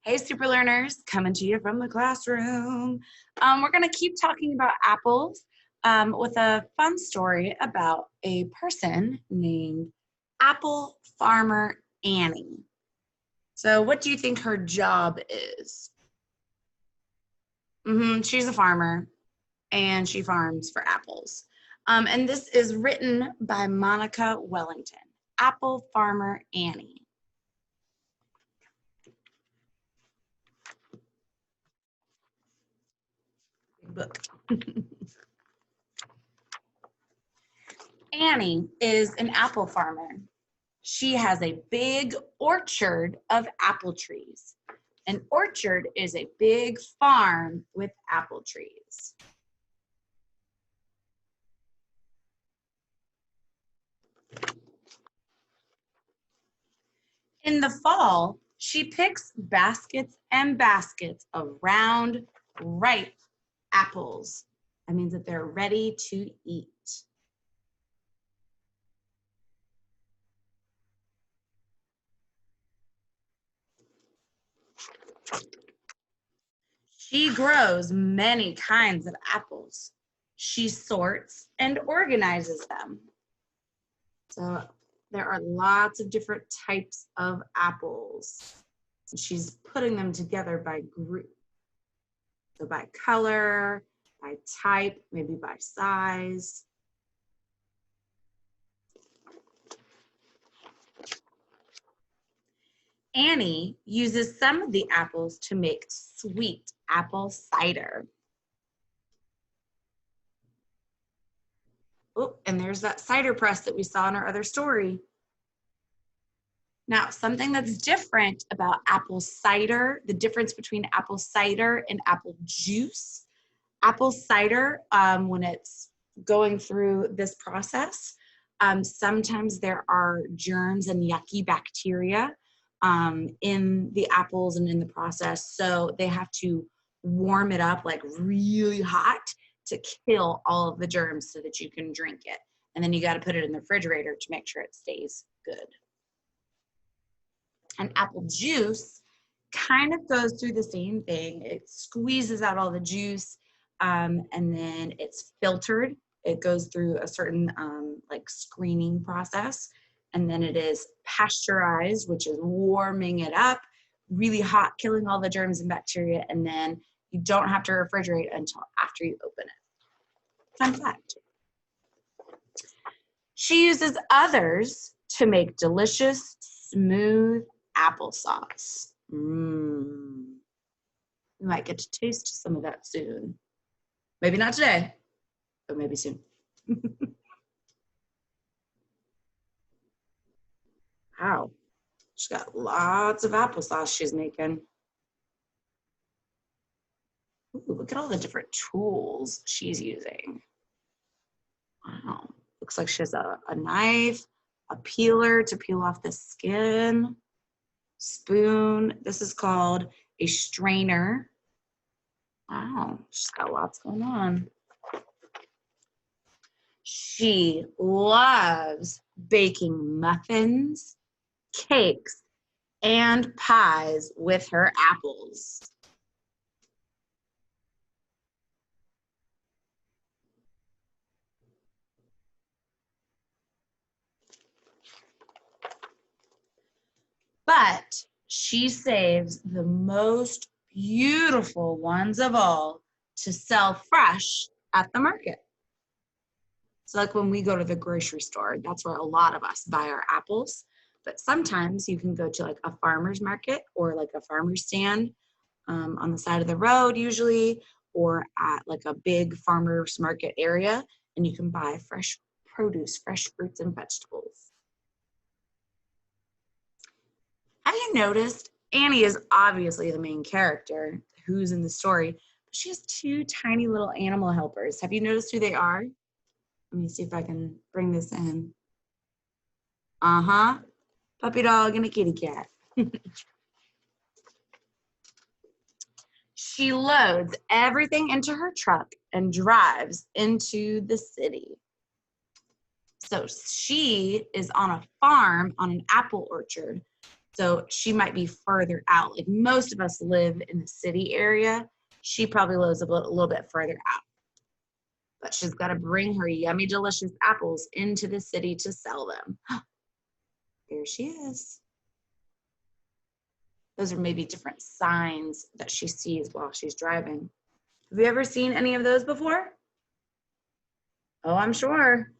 Hey, super learners, coming to you from the classroom. We're going to keep talking about apples with a fun story about a person named Apple Farmer Annie. So what do you think her job is? She's a farmer, and she farms for apples. And this is written by Monica Wellington, Apple Farmer Annie. Book. Annie is an apple farmer. She has a big orchard of apple trees. An orchard is a big farm with apple trees. In the fall, she picks baskets and baskets of round, ripe apples. That means that they're ready to eat. She grows many kinds of apples. She sorts and organizes them. So there are lots of different types of apples. She's putting them together by group. So by color, by type, maybe by size. Annie uses some of the apples to make sweet apple cider. Oh, and there's that cider press that we saw in our other story. Now, something that's different about apple cider, the difference between apple cider and apple juice. Apple cider, when it's going through this process, sometimes there are germs and yucky bacteria in the apples and in the process. So they have to warm it up like really hot to kill all of the germs so that you can drink it. And then you got to put it in the refrigerator to make sure it stays good. And apple juice kind of goes through the same thing. It squeezes out all the juice and then it's filtered. It goes through a certain like screening process. And then it is pasteurized, which is warming it up, really hot, killing all the germs and bacteria. And then you don't have to refrigerate until after you open it. Fun fact. She uses others to make delicious, smooth applesauce. You might get to taste some of that soon. Maybe not today, but maybe soon. Wow, she's got lots of applesauce she's making. Ooh, look at all the different tools she's using. Wow, looks like she has a knife, a peeler to peel off the skin, spoon. This is called a strainer. Wow, she's got lots going on. She loves baking muffins, cakes, and pies with her apples. But she saves the most beautiful ones of all to sell fresh at the market. So like when we go to the grocery store, that's where a lot of us buy our apples. But sometimes you can go to like a farmer's market or like a farmer's stand on the side of the road usually, or at like a big farmer's market area, and you can buy fresh produce, fresh fruits and vegetables. Have you noticed Annie is obviously the main character who's in the story, but she has two tiny little animal helpers. Have you noticed who they are? Let me see if I can bring this in. Puppy dog and a kitty cat. She loads everything into her truck and drives into the city. So she is on a farm on an apple orchard. So she might be further out. Like most of us live in the city area. She probably lives a little bit further out. But she's got to bring her yummy, delicious apples into the city to sell them. There she is. Those are maybe different signs that she sees while she's driving. Have you ever seen any of those before? Oh, I'm sure.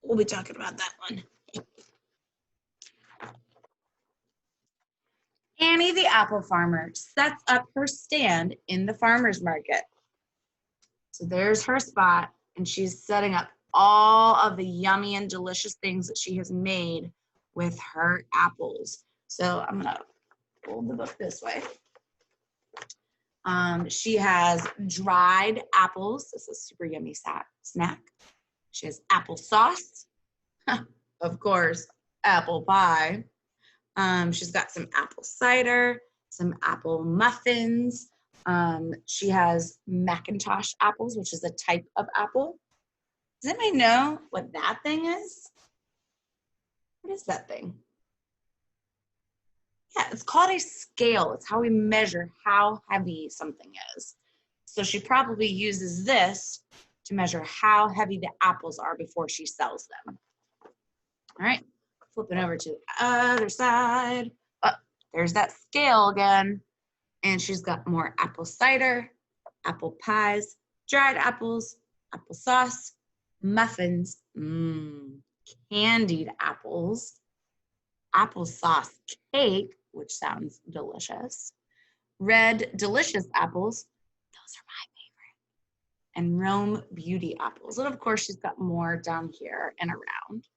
We'll be talking about that one. Annie the apple farmer sets up her stand in the farmer's market. So there's her spot, and she's setting up all of the yummy and delicious things that she has made with her apples. So I'm gonna hold the book this way. She has dried apples. This is a super yummy snack. She has applesauce, of course, apple pie. She's got some apple cider, some apple muffins. She has Macintosh apples, which is a type of apple. Does anybody know what that thing is? What is that thing? Yeah, it's called a scale. It's how we measure how heavy something is. So she probably uses this to measure how heavy the apples are before she sells them. All right, flipping over to the other side. Oh, there's that scale again. And she's got more apple cider, apple pies, dried apples, applesauce, muffins, candied apples, applesauce cake, which sounds delicious, red delicious apples, those are my favorite, and Rome beauty apples. And of course, she's got more down here and around.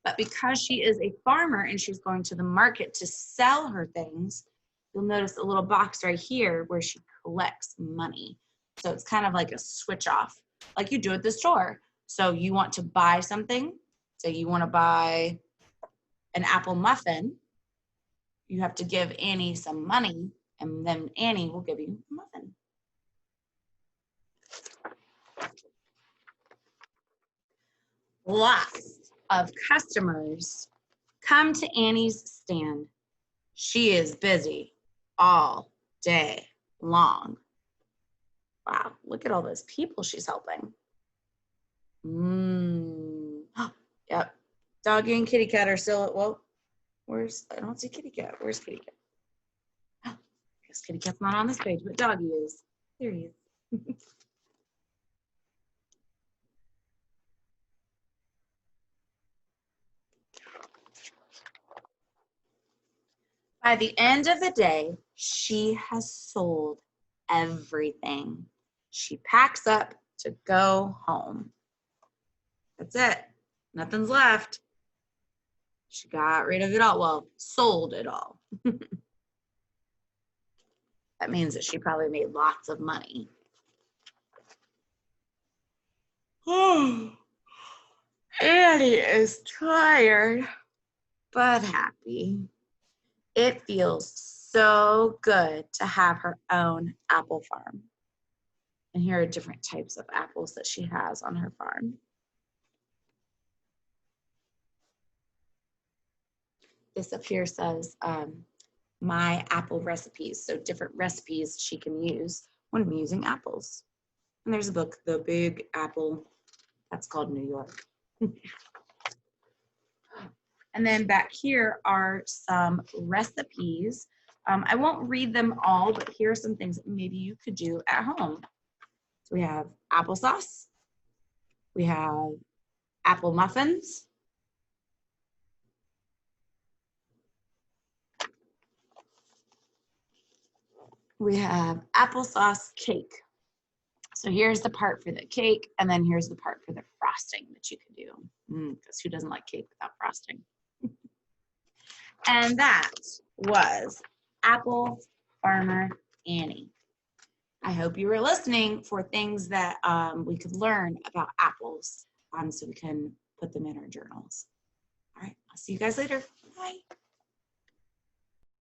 But because she is a farmer and she's going to the market to sell her things, you'll notice a little box right here where she collects money. So it's kind of like a switch off, like you do at the store. So you want to buy something. Say you want to buy an apple muffin. You have to give Annie some money, and then Annie will give you a muffin. Lots of customers come to Annie's stand. She is busy all day long. Wow, look at all those people she's helping. Yep, doggy and kitty cat are still, well, I don't see kitty cat. Where's kitty cat? I guess kitty cat's not on this page, but doggy is. There he is. By the end of the day, she has sold everything. She packs up to go home. That's it. Nothing's left. She got rid of it all. Well, sold it all. That means that she probably made lots of money. Annie is tired, but happy. It feels so good to have her own apple farm. And here are different types of apples that she has on her farm. This up here says my apple recipes. So different recipes she can use when using apples. And there's a book, The Big Apple. That's called New York. And then back here are some recipes. I won't read them all, but here are some things that maybe you could do at home. So we have applesauce. We have apple muffins. We have applesauce cake. So here's the part for the cake, and then here's the part for the frosting that you could do. Because who doesn't like cake without frosting? And that was Apple Farmer Annie. I hope you were listening for things that we could learn about apples so we can put them in our journals. All right, I'll see you guys later. Bye.